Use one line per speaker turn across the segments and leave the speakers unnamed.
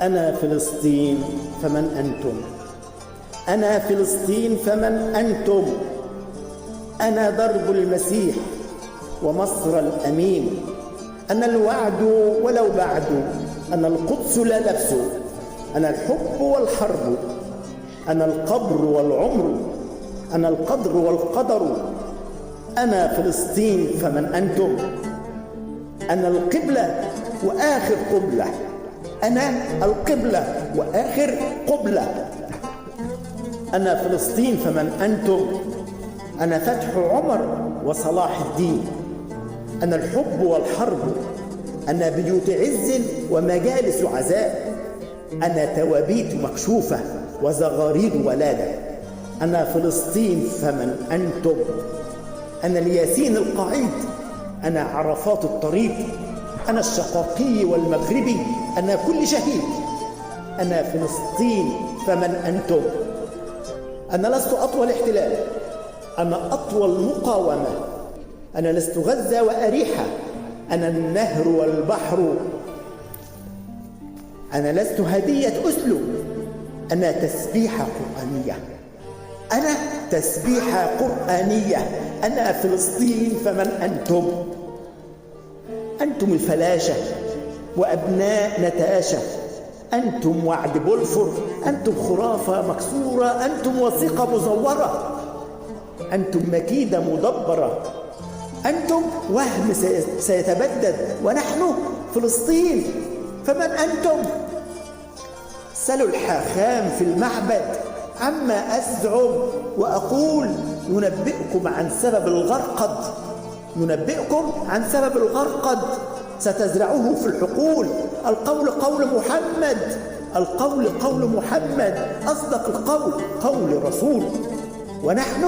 أنا فلسطين فمن أنتم؟ أنا فلسطين فمن أنتم؟ أنا درب المسيح ومصر الأمين. أنا الوعد ولو بعد، أنا القدس لا لبس، أنا الحب والحرب، أنا القبر والعمر، أنا القدر والقدر. أنا فلسطين فمن أنتم؟ أنا القبلة وآخر قبلة، أنا القبلة وآخر قبلة. أنا فلسطين فمن أنتم؟ أنا فتح عمر وصلاح الدين، أنا الحب والحرب، أنا بيوت عز ومجالس عزاء، أنا توابيت مكشوفة وزغاريد ولادة. أنا فلسطين فمن أنتم؟ أنا الياسين القعيد، أنا عرفات الطريق، أنا الشقاقي والمغربي، أنا كل شهيد. أنا فلسطين فمن أنتم؟ أنا لست أطول احتلال، أنا أطول مقاومة، أنا لست غزة وأريحة، أنا النهر والبحر، أنا لست هدية أسلو، أنا تسبيحة قرآنية، أنا تسبيحة قرآنية. أنا فلسطين فمن أنتم؟ أنتم الفلاشة وأبناء نتاشة، أنتم وعد بلفور، أنتم خرافة مكسورة، أنتم وثيقة مزورة، أنتم مكيدة مدبرة، أنتم وهم سيتبدد، ونحن فلسطين فمن أنتم؟ سلوا الحاخام في المعبد عما أزعم وأقول، ننبئكم عن سبب الغرقد، ننبئكم عن سبب الغرقد، ستزرعوه في الحقول. القول قول محمد، القول قول محمد، أصدق القول قول رسول. ونحن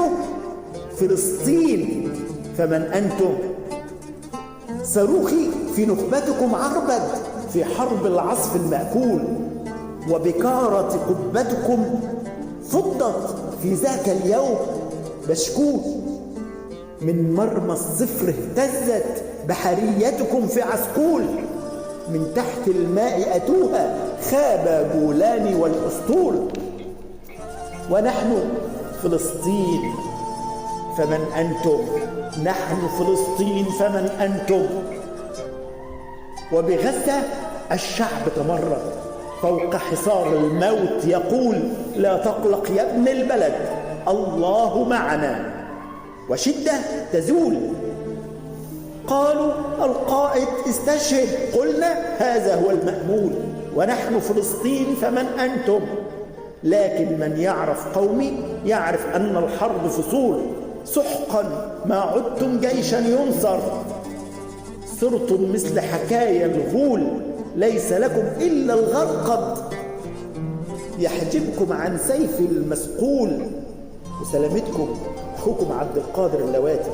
فلسطين فمن أنتم؟ صاروخي في نخبتكم عربد في حرب العصف المأكول، وبكارة قبتكم فضت في ذاك اليوم بشكوت. من مرمى الصفر اهتزت بحريتكم في عسقول، من تحت الماء أتوها خاب جولان والأسطول. ونحن فلسطين فمن أنتم؟ نحن فلسطين فمن أنتم؟ وبغزة الشعب تمرد فوق حصار الموت يقول: لا تقلق يا ابن البلد، الله معنا، وشدة تزول. قالوا: القائد استشهد، قلنا: هذا هو المأمول. ونحن فلسطين فمن أنتم؟ لكن من يعرف قومي يعرف أن الحرب فصول. سحقا ما عدتم جيشا ينصر، صرتم مثل حكايا الغول، ليس لكم إلا الغرقد يحجبكم عن سيف المسقول. وسلامتكم، أخوكم عبد القادر اللواتي.